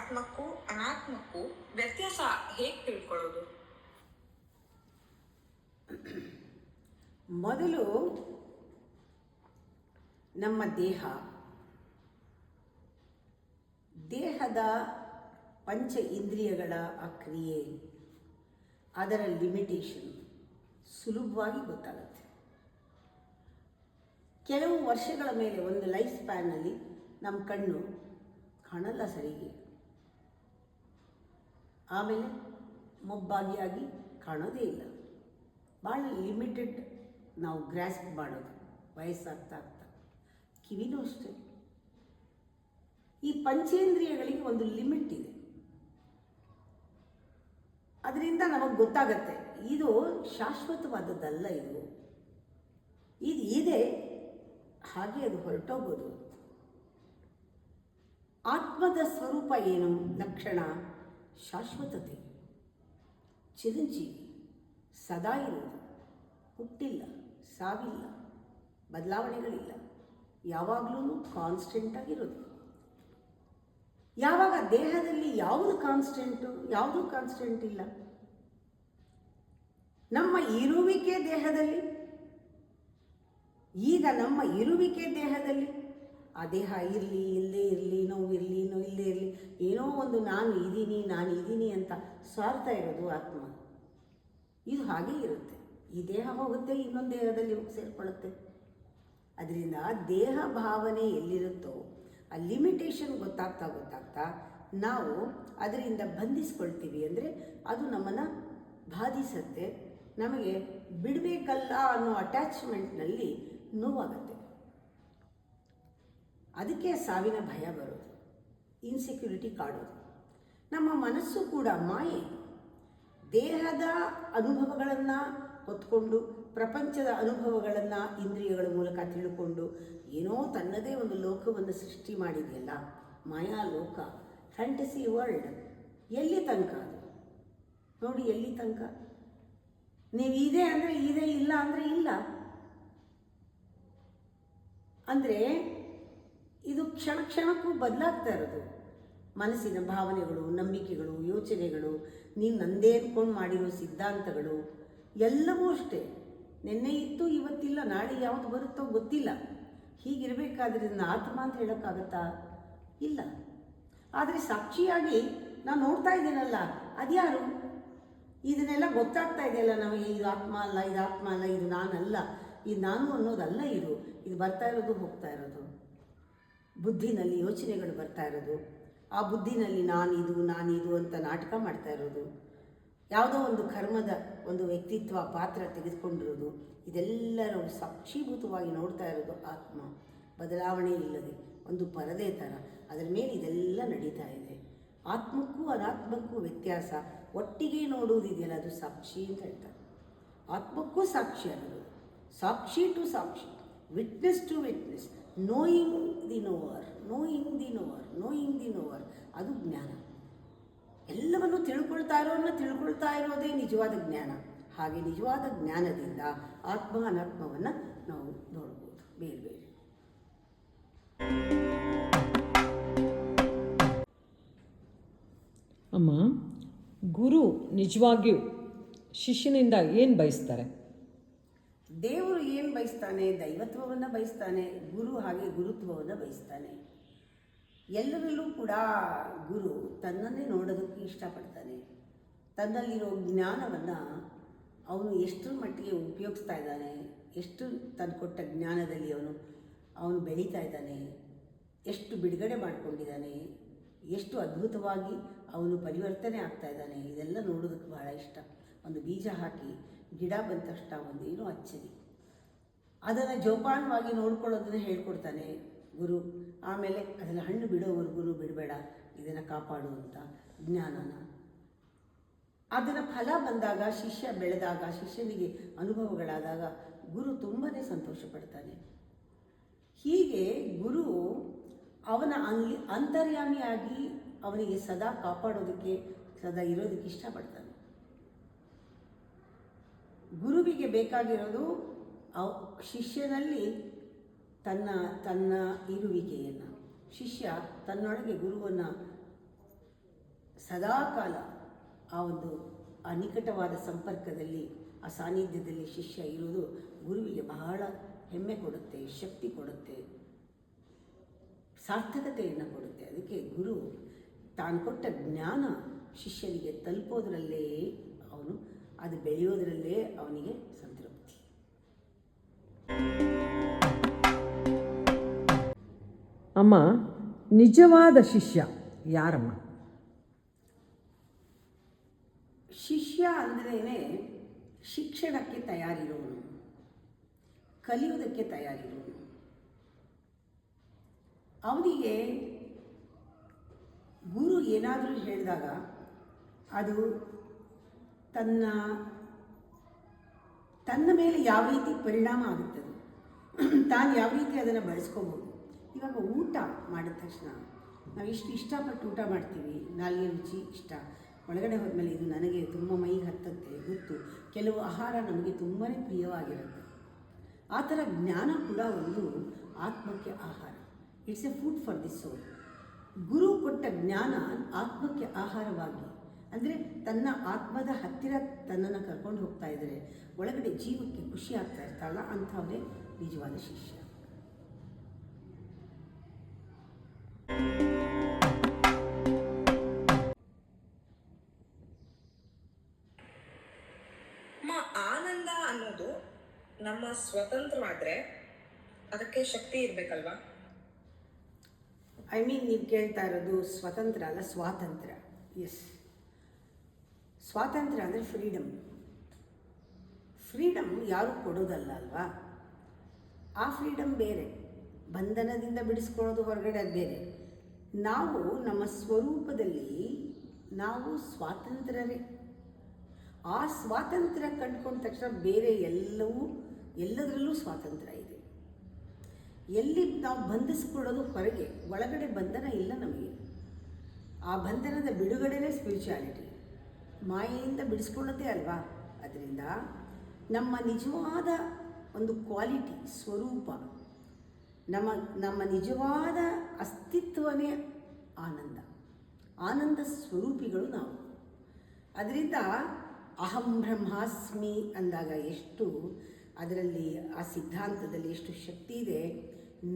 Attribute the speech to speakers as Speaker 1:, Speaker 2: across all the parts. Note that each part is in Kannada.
Speaker 1: ಆತ್ಮಕ್ಕೂ ಅನಾತ್ಮಕ್ಕೂ ವ್ಯತ್ಯಾಸ ಹೇಗೆ ತಿಳ್ಕೊಳ್ಳೋದು?
Speaker 2: ಮೊದಲು ನಮ್ಮ ದೇಹದ ಪಂಚ ಇಂದ್ರಿಯಗಳ ಆ ಕ್ರಿಯೆ, ಅದರ ಲಿಮಿಟೇಷನ್ ಸುಲಭವಾಗಿ ಗೊತ್ತಾಗುತ್ತೆ. ಕೆಲವು ವರ್ಷಗಳ ಮೇಲೆ ಒಂದು ಲೈಫ್ ಸ್ಪ್ಯಾನ್ನಲ್ಲಿ ನಮ್ಮ ಕಣ್ಣು ಕಾಣಲ್ಲ ಸರಿಗೆ, ಆಮೇಲೆ ಮೊಬ್ಬಾಗಿಯಾಗಿ ಕಾಣೋದೇ ಇಲ್ಲ. ಭಾಳ ಲಿಮಿಟೆಡ್ ನಾವು ಗ್ರಾಸ್ಪ್ ಮಾಡೋದು ವಯಸ್ಸಾಗ್ತಾ ಆಗ್ತಾ. ಕಿವಿನೂ ಅಷ್ಟೇ. ಈ ಪಂಚೇಂದ್ರಿಯಗಳಿಗೆ ಒಂದು ಲಿಮಿಟ್ ಇದೆ. ಅದರಿಂದ ನಮಗೆ ಗೊತ್ತಾಗತ್ತೆ ಇದು ಶಾಶ್ವತವಾದದ್ದಲ್ಲ, ಇದು ಇದೆ, ಹಾಗೆ ಅದು ಹೊರಟೋಗೋದು. ಆತ್ಮದ ಸ್ವರೂಪ ಏನು? ಲಕ್ಷಣ ಶಾಶ್ವತತೆ, ಚಿರಂಜೀವಿ, ಸದಾ ಇರುವುದು, ಹುಟ್ಟಿಲ್ಲ, ಸಾವಿಲ್ಲ, ಬದಲಾವಣೆಗಳಿಲ್ಲ, ಯಾವಾಗಲೂ ಕಾನ್ಸ್ಟೆಂಟಾಗಿರೋದು. ಯಾವಾಗ ದೇಹದಲ್ಲಿ ಯಾವುದು ಕಾನ್ಸ್ಟೆಂಟು, ಯಾವುದೂ ಕಾನ್ಸ್ಟೆಂಟ್ ಇಲ್ಲ. ನಮ್ಮ ಇರುವಿಕೆ ದೇಹದಲ್ಲಿ, ಈಗ ನಮ್ಮ ಇರುವಿಕೆ ದೇಹದಲ್ಲಿ, ಆ ದೇಹ ಇರಲಿ ಇಲ್ಲೇ ಇರಲಿ, ನೋವಿರಲಿ ಇಲ್ಲೇ ಇರಲಿ, ಏನೋ ಒಂದು ನಾನು ಇದ್ದೀನಿ ಅಂತ ಸಾರ್ತಾ ಇರೋದು ಆತ್ಮ. ಇದು ಹಾಗೇ ಇರುತ್ತೆ. ಈ ದೇಹ ಹೋಗುತ್ತೆ, ಇನ್ನೊಂದು ದೇಹದಲ್ಲಿ ಹೋಗಿ ಸೇರಿಕೊಳ್ಳುತ್ತೆ. ಅದರಿಂದ ದೇಹ ಭಾವನೆ ಎಲ್ಲಿರುತ್ತೋ ಆ ಲಿಮಿಟೇಷನ್ ಗೊತ್ತಾಗ್ತಾ ನಾವು ಅದರಿಂದ ಬಂಧಿಸ್ಕೊಳ್ತೀವಿ. ಅಂದರೆ ಅದು ನಮ್ಮನ್ನು ಬಾಧಿಸುತ್ತೆ. ನಮಗೆ ಬಿಡಬೇಕಲ್ಲ ಅನ್ನೋ ಅಟ್ಯಾಚ್ಮೆಂಟ್ನಲ್ಲಿ ನೋವಾಗುತ್ತೆ. ಅದಕ್ಕೆ ಸಾವಿನ ಭಯ ಬರೋದು, ಇನ್ಸೆಕ್ಯೂರಿಟಿ ಕಾಡೋದು. ನಮ್ಮ ಮನಸ್ಸು ಕೂಡ ಮಾಯೆ. ದೇಹದ ಅನುಭವಗಳನ್ನು ಹೊತ್ಕೊಂಡು, ಪ್ರಪಂಚದ ಅನುಭವಗಳನ್ನು ಇಂದ್ರಿಯಗಳ ಮೂಲಕ ತಿಳ್ಕೊಂಡು ಏನೋ ತನ್ನದೇ ಒಂದು ಲೋಕವನ್ನು ಸೃಷ್ಟಿ ಮಾಡಿದೆಯಲ್ಲ, ಮಾಯಾ ಲೋಕ, ಫ್ಯಾಂಟಸಿ ವರ್ಲ್ಡ್. ಎಲ್ಲಿ ತನಕ ಅದು ನೋಡಿ, ಎಲ್ಲಿ ತನಕ ನೀವು ಇದೆ ಅಂದರೆ ಇದೆ, ಇಲ್ಲ ಅಂದರೆ ಇಲ್ಲ. ಅಂದರೆ ಇದು ಕ್ಷಣಕ್ಕೂ ಬದಲಾಗ್ತಾ ಇರೋದು. ಮನಸ್ಸಿನ ಭಾವನೆಗಳು, ನಂಬಿಕೆಗಳು, ಯೋಚನೆಗಳು, ನೀವು ನಂದೇ ಅಂದ್ಕೊಂಡು ಮಾಡಿರೋ ಸಿದ್ಧಾಂತಗಳು ಎಲ್ಲವೂ ಅಷ್ಟೇ. ನಿನ್ನೆ ಇತ್ತು, ಇವತ್ತಿಲ್ಲ, ನಾಳೆ ಯಾವುದು ಬರುತ್ತೋ ಗೊತ್ತಿಲ್ಲ. ಹೀಗಿರಬೇಕಾದ್ರೆ ನನ್ನ ಆತ್ಮ ಅಂತ ಹೇಳೋಕ್ಕಾಗತ್ತಾ? ಇಲ್ಲ. ಆದರೆ ಸಾಕ್ಷಿಯಾಗಿ ನಾನು ನೋಡ್ತಾ ಇದ್ದೀನಲ್ಲ, ಅದ್ಯಾರು? ಇದನ್ನೆಲ್ಲ ಗೊತ್ತಾಗ್ತಾ ಇದೆಯಲ್ಲ ನಮಗೆ, ಇದು ಆತ್ಮ ಅಲ್ಲ, ಇದು ನಾನಲ್ಲ, ಇದು ನಾನು ಅನ್ನೋದಲ್ಲ. ಇದು ಬರ್ತಾ ಇರೋದು, ಹೋಗ್ತಾ ಇರೋದು. ಬುದ್ಧಿನಲ್ಲಿ ಯೋಚನೆಗಳು ಬರ್ತಾ ಇರೋದು, ಆ ಬುದ್ಧಿನಲ್ಲಿ ನಾನಿದು ಅಂತ ನಾಟಕ ಮಾಡ್ತಾ ಇರೋದು, ಯಾವುದೋ ಒಂದು ಕರ್ಮದ ಒಂದು ವ್ಯಕ್ತಿತ್ವ ಪಾತ್ರ ತೆಗೆದುಕೊಂಡಿರೋದು, ಇದೆಲ್ಲರೂ ಸಾಕ್ಷೀಭೂತವಾಗಿ ನೋಡ್ತಾ ಇರೋದು ಆತ್ಮ. ಬದಲಾವಣೆ ಇಲ್ಲದೆ ಒಂದು ಪರದೆ ಥರ ಅದರ ಮೇಲೆ ಇದೆಲ್ಲ ನಡೀತಾ ಇದೆ. ಆತ್ಮಕ್ಕೂ ಅನಾತ್ಮಕ್ಕೂ ವ್ಯತ್ಯಾಸ ಒಟ್ಟಿಗೆ ನೋಡುವುದಿದೆಯಲ್ಲ, ಅದು ಸಾಕ್ಷಿ ಅಂತ ಹೇಳ್ತಾರೆ. ಆತ್ಮಕ್ಕೂ ಸಾಕ್ಷಿ ಅನ್ನೋದು, ಸಾಕ್ಷಿ ಟು ಸಾಕ್ಷಿ, witness to witness, knowing the knower, ಅದು ಜ್ಞಾನ. ಎಲ್ಲವನ್ನು ತಿಳ್ಕೊಳ್ತಾ ಇರೋದೇ ನಿಜವಾದ ಜ್ಞಾನ. ಹಾಗೆ ನಿಜವಾದ ಜ್ಞಾನದಿಂದ ಆತ್ಮ ಅನಾತ್ಮವನ್ನು ನಾವು ನೋಡ್ಬೋದು ಬೇರೆ ಬೇರೆ.
Speaker 3: ಅಮ್ಮ, ಗುರು ನಿಜವಾಗಿಯೂ ಶಿಷ್ಯನಿಂದ ಏನು ಬಯಸ್ತಾರೆ?
Speaker 2: ದೇವರು ಏನು ಬಯಸ್ತಾನೆ? ದೈವತ್ವವನ್ನು ಬಯಸ್ತಾನೆ. ಗುರು ಹಾಗೆ ಗುರುತ್ವವನ್ನು ಬಯಸ್ತಾನೆ. ಎಲ್ಲರಲ್ಲೂ ಕೂಡ ಗುರು ತನ್ನನ್ನೇ ನೋಡೋದಕ್ಕೆ ಇಷ್ಟಪಡ್ತಾನೆ. ತನ್ನಲ್ಲಿರೋ ಜ್ಞಾನವನ್ನು ಅವನು ಎಷ್ಟರ ಮಟ್ಟಿಗೆ ಉಪಯೋಗಿಸ್ತಾ ಇದ್ದಾನೆ, ಎಷ್ಟು ತನ್ನ ಕೊಟ್ಟ ಜ್ಞಾನದಲ್ಲಿ ಅವನು ಬೆಳೀತಾ ಇದ್ದಾನೆ, ಎಷ್ಟು ಬಿಡುಗಡೆ ಮಾಡಿಕೊಂಡಿದ್ದಾನೆ, ಎಷ್ಟು ಅದ್ಭುತವಾಗಿ ಅವನು ಪರಿವರ್ತನೆ ಆಗ್ತಾ ಇದ್ದಾನೆ, ಇದೆಲ್ಲ ನೋಡೋದಕ್ಕೆ ಬಹಳ ಇಷ್ಟ. ಒಂದು ಬೀಜ ಹಾಕಿ ಗಿಡ ಬಂದ ತಕ್ಷಣ ಒಂದು ಏನೋ ಅಚ್ಚರಿ, ಅದನ್ನು ಜೋಪಾನವಾಗಿ ನೋಡ್ಕೊಳ್ಳೋದನ್ನು ಹೇಳ್ಕೊಡ್ತಾನೆ ಗುರು. ಆಮೇಲೆ ಅದನ್ನು ಹಣ್ಣು ಬಿಡೋವರೆಗೂ ಬಿಡಬೇಡ, ಇದನ್ನು ಕಾಪಾಡುವಂಥ ಜ್ಞಾನನ. ಅದರ ಫಲ ಬಂದಾಗ, ಶಿಷ್ಯ ಬೆಳೆದಾಗ, ಶಿಷ್ಯನಿಗೆ ಅನುಭವಗಳಾದಾಗ ಗುರು ತುಂಬಾ ಸಂತೋಷ ಪಡ್ತಾನೆ. ಹೀಗೆ ಗುರು ಅವನ ಅಂತರ್ಯಾಮಿಯಾಗಿ ಅವನಿಗೆ ಸದಾ ಕಾಪಾಡೋದಕ್ಕೆ, ಸದಾ ಇರೋದಕ್ಕೆ ಇಷ್ಟಪಡ್ತಾನೆ. ಗುರುವಿಗೆ ಬೇಕಾಗಿರೋದು ಶಿಷ್ಯನಲ್ಲಿ ತನ್ನ ಇರುವಿಕೆಯನ್ನು, ಶಿಷ್ಯ ತನ್ನೊಳಗೆ ಗುರುವನ್ನು ಸದಾಕಾಲ ಆ ನಿಕಟವಾದ ಸಂಪರ್ಕದಲ್ಲಿ, ಆ ಸಾನ್ನಿಧ್ಯದಲ್ಲಿ ಶಿಷ್ಯ ಇರುವುದು ಗುರುವಿಗೆ ಬಹಳ ಹೆಮ್ಮೆ ಕೊಡುತ್ತೆ, ಶಕ್ತಿ ಕೊಡುತ್ತೆ, ಸಾರ್ಥಕತೆಯನ್ನು ಕೊಡುತ್ತೆ. ಅದಕ್ಕೆ ಗುರು ತಾನು ಕೊಟ್ಟ ಜ್ಞಾನ ಶಿಷ್ಯನಿಗೆ ತಲುಪೋದ್ರಲ್ಲೇ ಅದು ಬೆಳೆಯೋದ್ರಲ್ಲೇ ಅವನಿಗೆ ಸಂತೃಪ್ತಿ.
Speaker 3: ಅಮ್ಮ, ನಿಜವಾದ ಶಿಷ್ಯ ಯಾರಮ್ಮ?
Speaker 2: ಶಿಷ್ಯ ಅಂದ್ರೇ ಶಿಕ್ಷಣಕ್ಕೆ ತಯಾರಿರೋನು, ಕಲಿಯುವುದಕ್ಕೆ ತಯಾರಿರೋನು. ಅವನಿಗೆ ಗುರು ಏನಾದರೂ ಹೇಳಿದಾಗ ಅದು ತನ್ನ ಮೇಲೆ ಯಾವ ರೀತಿ ಪರಿಣಾಮ ಆಗುತ್ತದೆ, ತಾನು ಯಾವ ರೀತಿ ಅದನ್ನು ಬಳಸ್ಕೋಬೋದು. ಇವಾಗ ಊಟ ಮಾಡಿದ ತಕ್ಷಣ ನಾವು ಇಷ್ಟಪಟ್ಟು ಊಟ ಮಾಡ್ತೀವಿ, ನಾಲಿಗೆ ರುಚಿ ಇಷ್ಟ, ಒಳಗಡೆ ಹೋದ್ಮೇಲೆ ಇದು ನನಗೆ ತುಂಬ ಮೈಗೆ ಹತ್ತತ್ತೆ ಗೊತ್ತು. ಕೆಲವು ಆಹಾರ ನಮಗೆ ತುಂಬಾ ಪ್ರಿಯವಾಗಿರುತ್ತೆ. ಆ ಥರ ಜ್ಞಾನ ಕೂಡ ಒಂದು ಆತ್ಮಕ್ಕೆ ಆಹಾರ. It's a food for the soul. ಗುರು ಕೊಟ್ಟ ಜ್ಞಾನ ಆತ್ಮಕ್ಕೆ ಆಹಾರವಾಗಿ, ಅಂದರೆ ತನ್ನ ಆತ್ಮದ ಹತ್ತಿರ ತನ್ನನ್ನು ಕರ್ಕೊಂಡು ಹೋಗ್ತಾ ಇದ್ದರೆ ಒಳಗಡೆ ಜೀವಕ್ಕೆ ಖುಷಿ ಆಗ್ತಾ ಇರ್ತಾರಲ್ಲ, ಅಂಥವರೇ ನಿಜವಾದ ಶಿಷ್ಯ.
Speaker 1: ಆನಂದ ಅನ್ನೋದು ನಮ್ಮ ಸ್ವತಂತ್ರವಾದರೆ ಅದಕ್ಕೆ ಶಕ್ತಿ ಇರಬೇಕಲ್ವಾ?
Speaker 2: ನೀವು ಕೇಳ್ತಾ ಇರೋದು ಸ್ವತಂತ್ರ ಅಲ್ಲ, ಸ್ವಾತಂತ್ರ್ಯ. ಎಸ್, ಸ್ವಾತಂತ್ರ್ಯ ಅಂದರೆ ಫ್ರೀಡಮ್ ಯಾರು ಕೊಡೋದಲ್ಲ ಅಲ್ವಾ. ಆ ಫ್ರೀಡಮ್ ಬೇರೆ, ಬಂಧನದಿಂದ ಬಿಡಿಸ್ಕೊಳ್ಳೋದು ಹೊರಗಡೆ ಅದು ಬೇರೆ. ನಾವು ನಮ್ಮ ಸ್ವರೂಪದಲ್ಲಿ ನಾವು ಸ್ವಾತಂತ್ರ್ಯರೇ. ಆ ಸ್ವಾತಂತ್ರ್ಯ ಕಂಡುಕೊಂಡ ತಕ್ಷಣ ಬೇರೆ ಎಲ್ಲದರಲ್ಲೂ ಸ್ವಾತಂತ್ರ್ಯ ಇದೆ. ಎಲ್ಲಿ ನಾವು ಬಂಧಿಸ್ಕೊಳ್ಳೋದು ಹೊರಗೆ, ಒಳಗಡೆ ಬಂಧನ ಇಲ್ಲ ನಮಗೆ. ಆ ಬಂಧನದ ಬಿಡುಗಡೆನೇ ಸ್ಪಿರಿಚುಯಾಲಿಟಿ, ಮಾಯೆಯಿಂದ ಬಿಡಿಸ್ಕೊಳ್ಳೋದೇ ಅಲ್ವಾ. ಅದರಿಂದ ನಮ್ಮ ನಿಜವಾದ ಒಂದು ಕ್ವಾಲಿಟಿ, ಸ್ವರೂಪ, ನಮ್ಮ ನಿಜವಾದ ಅಸ್ತಿತ್ವನೇ ಆನಂದ ಸ್ವರೂಪಿಗಳು ನಾವು. ಅದರಿಂದ ಅಹಂ ಬ್ರಹ್ಮಾಸ್ಮಿ ಅಂದಾಗ ಎಷ್ಟು ಅದರಲ್ಲಿ, ಆ ಸಿದ್ಧಾಂತದಲ್ಲಿ ಎಷ್ಟು ಶಕ್ತಿ ಇದೆ.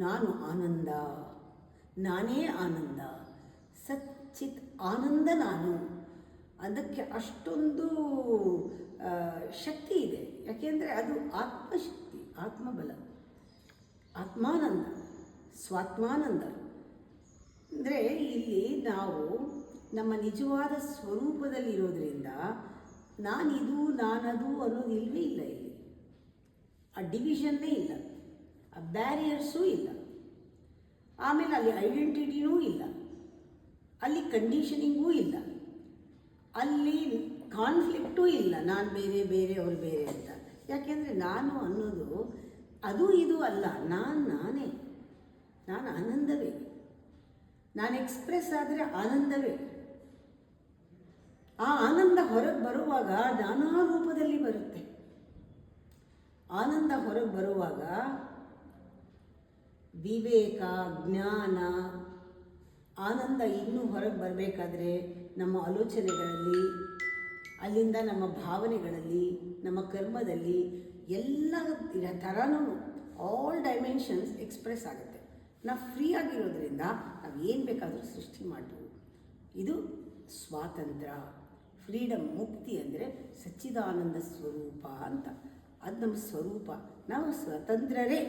Speaker 2: ನಾನು ಆನಂದ, ನಾನೇ ಆನಂದ, ಸಚ್ಚಿತ್ ಆನಂದ ನಾನು. ಅದಕ್ಕೆ ಅಷ್ಟೊಂದು ಶಕ್ತಿ ಇದೆ. ಯಾಕೆಂದರೆ ಅದು ಆತ್ಮಶಕ್ತಿ, ಆತ್ಮಬಲ, ಆತ್ಮಾನಂದ, ಸ್ವಾತ್ಮಾನಂದ. ಅಂದರೆ ಇಲ್ಲಿ ನಾವು ನಮ್ಮ ನಿಜವಾದ ಸ್ವರೂಪದಲ್ಲಿರೋದ್ರಿಂದ ನಾನಿದು ನಾನದು ಅನ್ನೋದು ಇಲ್ಲವೇ ಇಲ್ಲ. ಇಲ್ಲಿ ಆ ಡಿವಿಷನ್ನೇ ಇಲ್ಲ, ಆ ಬ್ಯಾರಿಯರ್ಸೂ ಇಲ್ಲ, ಆಮೇಲೆ ಅಲ್ಲಿ ಐಡೆಂಟಿಟಿನೂ ಇಲ್ಲ, ಅಲ್ಲಿ ಕಂಡೀಷನಿಂಗೂ ಇಲ್ಲ, ಅಲ್ಲಿ ಕಾನ್ಫ್ಲಿಕ್ಟೂ ಇಲ್ಲ. ನಾನು ಬೇರೆ ಅವ್ರು ಬೇರೆ ಅಂತ. ಯಾಕೆಂದರೆ ನಾನು ಅನ್ನೋದು ಅದು ಇದು ಅಲ್ಲ, ನಾನೇ, ನಾನು ಆನಂದವೇ. ನಾನು ಎಕ್ಸ್ಪ್ರೆಸ್ ಆದರೆ ಆನಂದವೇ. ಆ ಆನಂದ ಹೊರಗೆ ಬರುವಾಗ ನಾನಾ ರೂಪದಲ್ಲಿ ಬರುತ್ತೆ. ಆನಂದ ಹೊರಗೆ ಬರುವಾಗ ವಿವೇಕ, ಜ್ಞಾನ, ಆನಂದ ಇನ್ನೂ ಹೊರಗೆ ಬರಬೇಕಾದ್ರೆ ನಮ್ಮ ಆಲೋಚನೆಗಳಲ್ಲಿ, ಅಲ್ಲಿಂದ ನಮ್ಮ ಭಾವನೆಗಳಲ್ಲಿ, ನಮ್ಮ ಕರ್ಮದಲ್ಲಿ ಎಲ್ಲ ಥರನೂ ಆಲ್ ಡೈಮೆನ್ಷನ್ಸ್ ಎಕ್ಸ್ಪ್ರೆಸ್ ಆಗುತ್ತೆ. ನಾವು ಫ್ರೀ ಆಗಿರೋದ್ರಿಂದ ನಾವು ಏನು ಬೇಕಾದರೂ ಸೃಷ್ಟಿ ಮಾಡ್ಬೋದು. ಇದು ಸ್ವಾತಂತ್ರ್ಯ, ಫ್ರೀಡಮ್, ಮುಕ್ತಿ ಅಂದರೆ ಸಚ್ಚಿದಾನಂದ ಸ್ವರೂಪ ಅಂತ. ಅದು ನಮ್ಮ ಸ್ವರೂಪ, ನಾವು ಸ್ವತಂತ್ರರೇ.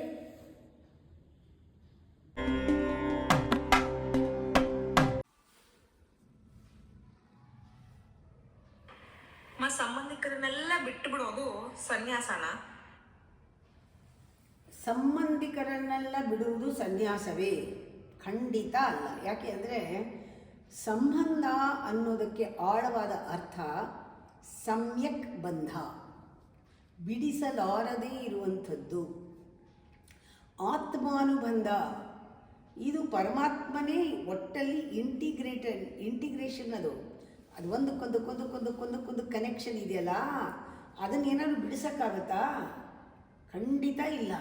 Speaker 1: ಸಂಬಂಧಿಕರನ್ನೆಲ್ಲ ಬಿಟ್ಟು ಬಿಡೋದು ಸನ್ಯಾಸನ?
Speaker 2: ಸಂಬಂಧಿಕರನ್ನೆಲ್ಲ ಬಿಡುವುದು ಸನ್ಯಾಸವೇ? ಖಂಡಿತ ಅಲ್ಲ. ಯಾಕೆ ಅಂದರೆ ಸಂಬಂಧ ಅನ್ನೋದಕ್ಕೆ ಆಳವಾದ ಅರ್ಥ ಸಮ್ಯಕ್ ಬಂಧ, ಬಿಡಿಸಲಾರದೇ ಇರುವಂಥದ್ದು. ಆತ್ಮಾನುಬಂಧ, ಇದು ಪರಮಾತ್ಮನೇ ಒಟ್ಟಲ್ಲಿ ಇಂಟಿಗ್ರೇಷನ್. ಅದು ಒಂದಕ್ಕೊಂದು ಕನೆಕ್ಷನ್ ಇದೆಯಲ್ಲ, ಅದನ್ನೇನಾದ್ರು ಬಿಡಿಸೋಕ್ಕಾಗತ್ತಾ? ಖಂಡಿತ ಇಲ್ಲ.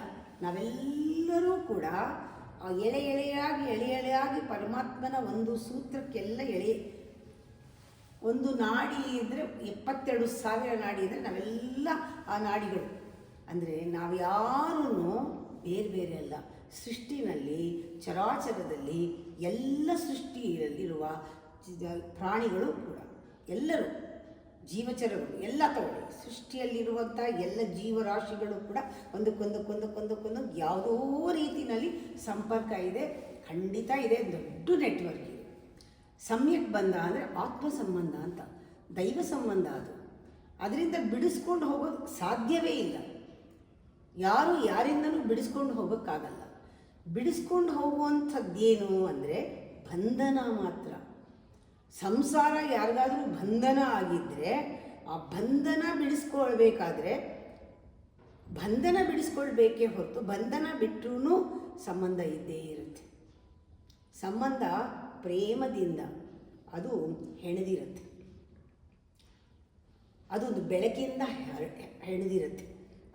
Speaker 2: ನಾವೆಲ್ಲರೂ ಕೂಡ ಎಳೆಯಾಗಿ ಪರಮಾತ್ಮನ ಒಂದು ಸೂತ್ರಕ್ಕೆಲ್ಲ ಒಂದು ನಾಡಿ ಇದ್ದರೆ 72,000 ನಾಡಿ ಇದ್ದರೆ ನಾವೆಲ್ಲ ಆ ನಾಡಿಗಳು. ಅಂದರೆ ನಾವು ಯಾರೂ ಬೇರೆ ಬೇರೆ ಅಲ್ಲ. ಸೃಷ್ಟಿನಲ್ಲಿ, ಚರಾಚರದಲ್ಲಿ, ಎಲ್ಲ ಸೃಷ್ಟಿಯಲ್ಲಿರುವ ಪ್ರಾಣಿಗಳು ಕೂಡ, ಎಲ್ಲರೂ ಜೀವಚರಗಳು ಎಲ್ಲ ತಗೊಳ್ಳಿ, ಸೃಷ್ಟಿಯಲ್ಲಿರುವಂಥ ಎಲ್ಲ ಜೀವರಾಶಿಗಳು ಕೂಡ ಒಂದಕ್ಕೊಂದು ಯಾವುದೋ ರೀತಿಯಲ್ಲಿ ಸಂಪರ್ಕ ಇದೆ, ಖಂಡಿತ ಇದೆ, ದೊಡ್ಡ ನೆಟ್ವರ್ಕ್ ಇದೆ. ಸಮ್ಯಕ್ ಬಂಧ ಅಂದರೆ ಆತ್ಮ ಸಂಬಂಧ ಅಂತ, ದೈವ ಸಂಬಂಧ ಅದು. ಅದರಿಂದ ಬಿಡಿಸ್ಕೊಂಡು ಹೋಗೋದು ಸಾಧ್ಯವೇ ಇಲ್ಲ. ಯಾರು ಯಾರಿಂದನೂ ಬಿಡಿಸ್ಕೊಂಡು ಹೋಗೋಕ್ಕಾಗಲ್ಲ. ಬಿಡಿಸ್ಕೊಂಡು ಹೋಗುವಂಥದ್ದೇನು ಅಂದರೆ ಬಂಧನ ಮಾತ್ರ. ಸಂಸಾರ ಯಾರಿಗಾದರೂ ಬಂಧನ ಆಗಿದ್ದರೆ ಆ ಬಂಧನ ಬಿಡಿಸ್ಕೊಳ್ಬೇಕೇ ಹೊರತು ಬಂಧನ ಬಿಟ್ಟರೂ ಸಂಬಂಧ ಇದ್ದೇ ಇರುತ್ತೆ. ಸಂಬಂಧ ಪ್ರೇಮದಿಂದ ಅದು ಹೆಣೆದಿರುತ್ತೆ, ಅದೊಂದು ಬೆಳಕಿಂದ ಹೆಣೆದಿರುತ್ತೆ,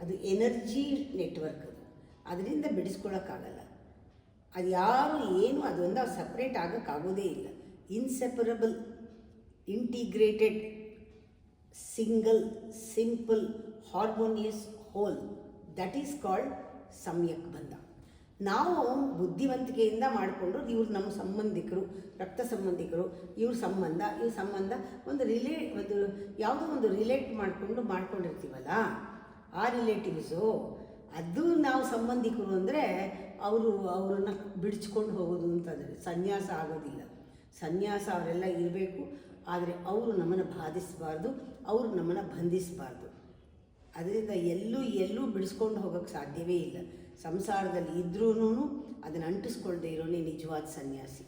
Speaker 2: ಅದು ಎನರ್ಜಿ ನೆಟ್ವರ್ಕ್. ಅದು ಅದರಿಂದ ಬಿಡಿಸ್ಕೊಳ್ಳೋಕ್ಕಾಗಲ್ಲ. ಅದು ಯಾರು ಏನು ಅದೊಂದು ಸಪ್ರೇಟ್ ಆಗೋಕ್ಕಾಗೋದೇ ಇಲ್ಲ. Inseparable, integrated, single, simple, harmonious whole, that is called ಸಮ್ಯಕ್ ಬಂಧ. ನಾವು ಬುದ್ಧಿವಂತಿಕೆಯಿಂದ ಮಾಡಿಕೊಂಡು ಇವ್ರು ನಮ್ಮ ಸಂಬಂಧಿಕರು, ರಕ್ತ ಸಂಬಂಧಿಕರು, ಇವ್ರ ಸಂಬಂಧ ಒಂದು ಯಾವುದೋ ಒಂದು ರಿಲೇಟ್ ಮಾಡ್ಕೊಂಡಿರ್ತೀವಲ್ಲ, ಆ ರಿಲೇಟಿವ್ಸು ಅದು ನಾವು ಸಂಬಂಧಿಕರು ಅಂದರೆ ಅವ್ರನ್ನ ಬಿಡಿಸ್ಕೊಂಡು ಹೋಗೋದು ಅಂತಂದರೆ ಸನ್ಯಾಸ ಆಗೋದಿಲ್ಲ. ಸನ್ಯಾಸ ಅವರೆಲ್ಲ ಇರಬೇಕು, ಆದರೆ ಅವರು ನಮ್ಮನ್ನು ಬಾಧಿಸಬಾರ್ದು, ಅವರು ನಮ್ಮನ್ನು ಬಂಧಿಸಬಾರ್ದು. ಅದರಿಂದ ಎಲ್ಲೂ ಬಿಡಿಸ್ಕೊಂಡು ಹೋಗೋಕ್ಕೆ ಸಾಧ್ಯವೇ ಇಲ್ಲ. ಸಂಸಾರದಲ್ಲಿ ಇದ್ರೂ ಅದನ್ನು ಅಂಟಿಸ್ಕೊಳ್ದೇ ಇರೋನೇ ನಿಜವಾದ ಸನ್ಯಾಸಿ.